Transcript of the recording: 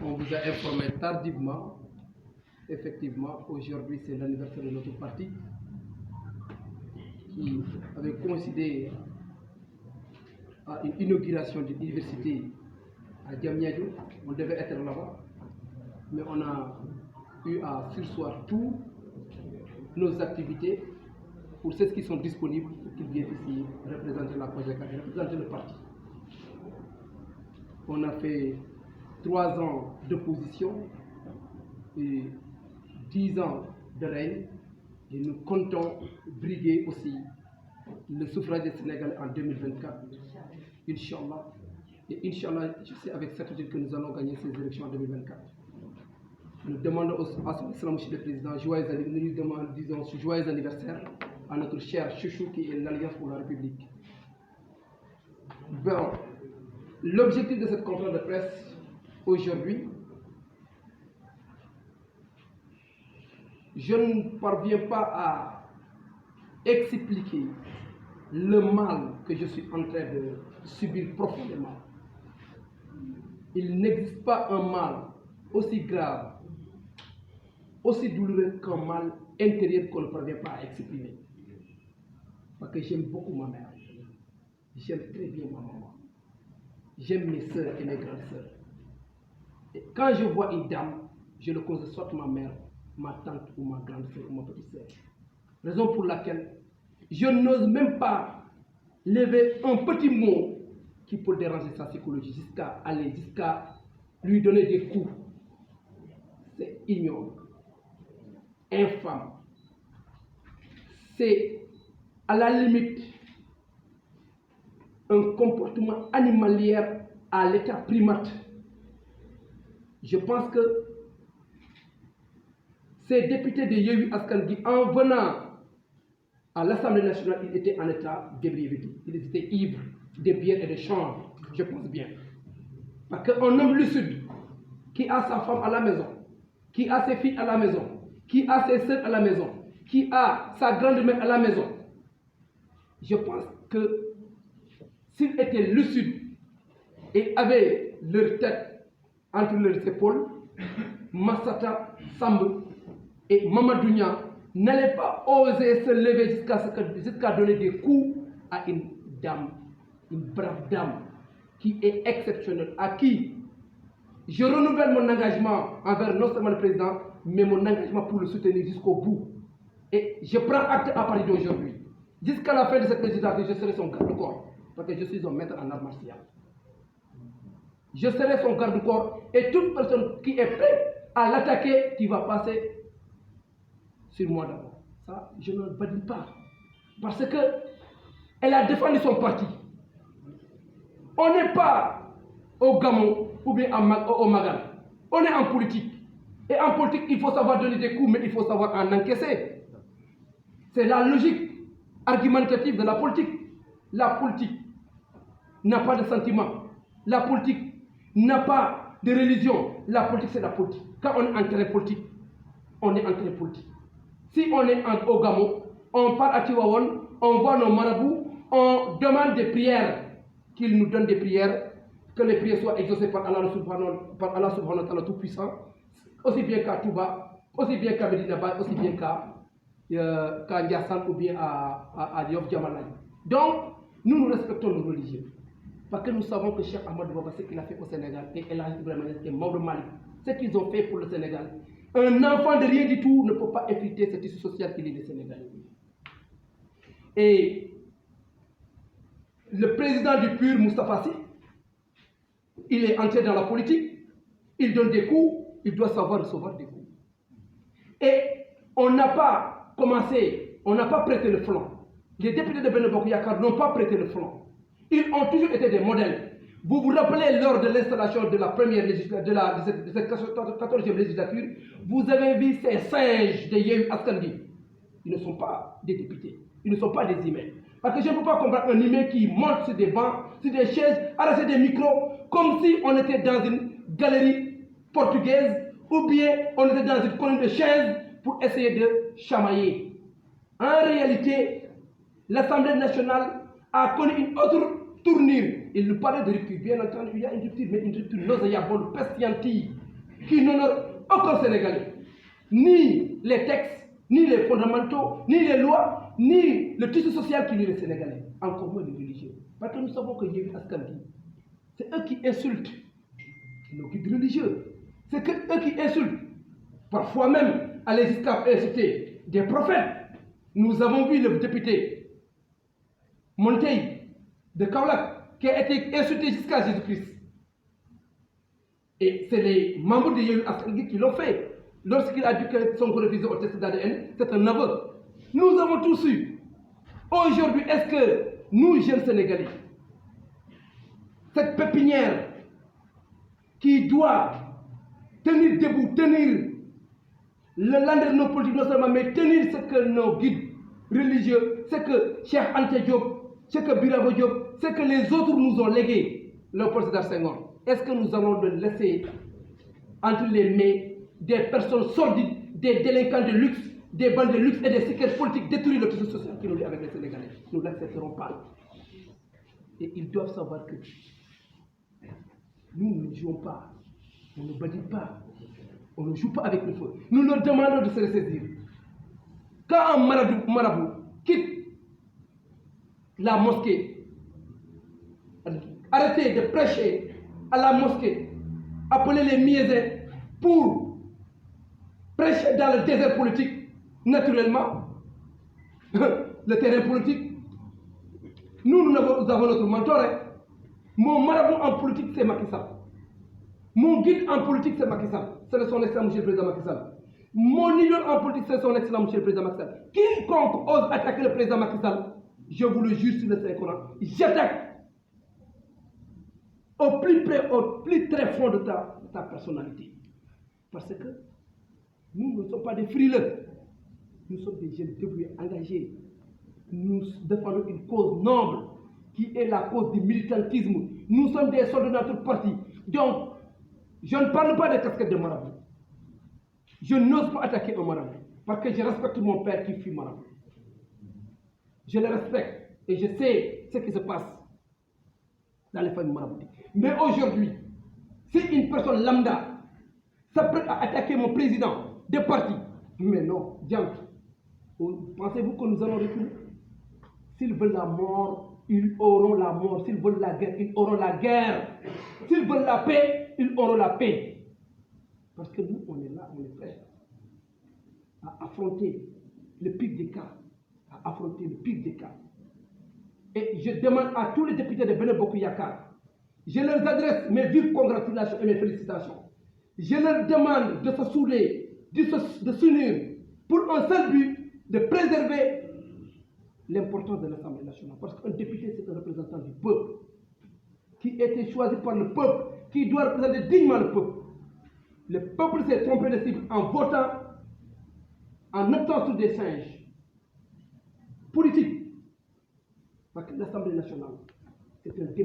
On vous a informé tardivement. Effectivement, aujourd'hui, c'est l'anniversaire de notre parti qui avait coïncidé à une inauguration d'une université à Diamniadio. On devait être là-bas, mais on a eu à surseoir toutes nos activités pour ceux qui sont disponibles pour qu'ils viennent ici représenter la projet, représenter le parti. On a fait 3 ans d'opposition et 10 ans de règne, et nous comptons briguer aussi le suffrage des Sénégalais en 2024, Inch'Allah. Et Inch'Allah, je sais avec certitude que nous allons gagner ces élections en 2024. Nous demandons à son Excellence Monsieur le Président, joyeux anniversaire à notre cher chouchou qui est l'Alliance pour la République. Bon, l'objectif de cette conférence de presse aujourd'hui, je ne parviens pas à expliquer le mal que je suis en train de subir profondément. Il n'existe pas un mal aussi grave, aussi douloureux qu'un mal intérieur qu'on ne parvient pas à exprimer. Parce que j'aime beaucoup ma mère. J'aime très bien ma maman. J'aime mes soeurs et mes grandes soeurs. Et quand je vois une dame, je le considère soit ma mère, ma tante ou ma grande soeur ou ma petite soeur. Raison pour laquelle je n'ose même pas lever un petit mot qui peut déranger sa psychologie jusqu'à lui donner des coups. C'est ignoble, infâme. C'est à la limite un comportement animalier à l'état primate. Je pense que ces députés de Yewwi Askan Wi, en venant à l'Assemblée nationale, ils étaient en état d'ébriété. Ils étaient ivres de bière et de chanvre, je pense bien. Parce qu'un homme lucide qui a sa femme à la maison, qui a ses filles à la maison, qui a ses sœurs à la maison, qui a sa grande-mère à la maison, je pense que s'ils étaient lucides et avaient leur tête entre leurs épaules, Massata Samb et Mamadou Niang n'allaient pas oser se lever jusqu'à donner des coups à une dame, une brave dame qui est exceptionnelle, à qui je renouvelle mon engagement envers non seulement le président, mais mon engagement pour le soutenir jusqu'au bout. Et je prends acte à partir d'aujourd'hui. Jusqu'à la fin de cette législature, je serai son garde-corps, parce que je suis un maître en art martial. Je serai son garde-corps et toute personne qui est prête à l'attaquer, qui va passer sur moi d'abord. Ça, je ne le badine pas. Parce qu'elle a défendu son parti. On n'est pas au Gamon ou bien au Magal. On est en politique. Et en politique, il faut savoir donner des coups, mais il faut savoir en encaisser. C'est la logique argumentative de la politique. La politique n'a pas de sentiment. La politique n'a pas de religion. La politique, c'est la politique. Quand on est en terrain politique, on est en terrain politique. Si on est au Gamon, on part à Tiwawon, on voit nos marabouts, on demande des prières, qu'ils nous donnent des prières, que les prières soient exaucées par Allah subhanahu wa ta'ala tout-puissant, aussi bien qu'à Touba, aussi bien qu'à Medina Baye, aussi bien qu'à Ndiassane ou bien à Yoff Djamalai. Donc, nous respectons nos religieux. Parce que nous savons que Cheikh Ahmadou Bamba, ce qu'il a fait au Sénégal, et El Hadji Ibrahima Niass et Maodo Malick, ce qu'ils ont fait pour le Sénégal, un enfant de rien du tout ne peut pas effriter cette issue sociale qu'il est des Sénégalais. Et le président du PUR, Moustapha Sy, il est entré dans la politique, il donne des coups, il doit savoir recevoir des coups. Et on n'a pas commencé, on n'a pas prêté le flanc. Les députés de Benno Bokk Yakaar n'ont pas prêté le flanc. Ils ont toujours été des modèles. Vous vous rappelez lors de l'installation de la première législature, de cette 14e législature, vous avez vu ces singes de Yewwi Askan Wi. Ils ne sont pas des députés, ils ne sont pas des humains. Parce que je ne peux pas comprendre un humain qui monte sur des bancs, sur des chaises, arracher des micros, comme si on était dans une galerie portugaise, ou bien on était dans une colonne de chaises pour essayer de chamailler. En réalité, l'Assemblée nationale a connu une autre tournure. Il nous parlait de rupture. Bien entendu, il y a une rupture, mais une rupture nauséabonde, pestilentielle. qui n'honore aucun Sénégalais. Ni les textes, ni les fondamentaux, ni les lois, ni le tissu social qui lie les Sénégalais. Encore moins les religieux. Parce que nous savons que Yewwi Askan Wi, c'est eux qui insultent nos guides religieux. C'est eux qui insultent. Parfois même, aller jusqu'à insulter des prophètes. Nous avons vu le député Montey de Kaolack qui a été insulté jusqu'à Jésus-Christ. Et c'est les membres de Yewwi Askan Wi qui l'ont fait. Lorsqu'il a dit que son refusé au test d'ADN, c'est un aveu. Nous avons tous su. Aujourd'hui, est-ce que nous, jeunes Sénégalais, cette pépinière qui doit tenir debout, tenir le landerneau politique non seulement, mais tenir ce que nos guides religieux, ce que Cheikh Anta Diop, ce que Birabo Diop, ce que les autres nous ont légué, Léopold Sédar Senghor, est-ce que nous allons le laisser entre les mains des personnes sordides, des délinquants de luxe, des bandes de luxe et des séquelles politiques détruire le tissu social qui nous lie avec les Sénégalais? Nous ne l'accepterons pas. Et ils doivent savoir que nous ne jouons pas, on ne badine pas, on ne joue pas avec le feu. Nous leur demandons de se ressaisir. Quand un marabout quitte la mosquée, arrêtez de prêcher à la mosquée, appelez les miésins pour prêcher dans le désert politique, naturellement, le terrain politique. Nous avons notre mentor. Mon marabout en politique, c'est Macky Sall. Mon guide en politique, c'est Macky Sall. C'est son excellent monsieur le président Macky Sall. Mon idole en politique, c'est son excellent monsieur le président Macky Sall. Quiconque ose attaquer le président Macky Sall, je vous le jure sur le Saint-Coran, j'attaque au plus très fond de ta personnalité. Parce que nous ne sommes pas des frileux. Nous sommes des jeunes débrouillés, engagés. Nous défendons une cause noble qui est la cause du militantisme. Nous sommes des soldats de notre parti. Donc, je ne parle pas des casquettes de marabout. Je n'ose pas attaquer un marabout parce que je respecte mon père qui fut marabout. Je le respecte et je sais ce qui se passe dans les familles maraboutiques. Mais aujourd'hui, si une personne lambda s'apprête à attaquer mon président de parti, mais non, diable, pensez-vous que nous allons reculer? S'ils veulent la mort, ils auront la mort. S'ils veulent la guerre, ils auront la guerre. S'ils veulent la paix, ils auront la paix. Parce que nous, on est là, on est prêts à affronter le pire des cas. À affronter le pire des cas. Et je demande à tous les députés de Benno Bokk Yakaar, je leur adresse mes vives congratulations et mes félicitations. Je leur demande de se souder, de s'unir pour un seul but, de préserver l'importance de l'Assemblée nationale. Parce qu'un député, c'est un représentant du peuple, qui a été choisi par le peuple, qui doit représenter dignement le peuple. Le peuple s'est trompé de cible en votant, en optant sur des singes politiques. Parce que l'Assemblée nationale, c'est un débat.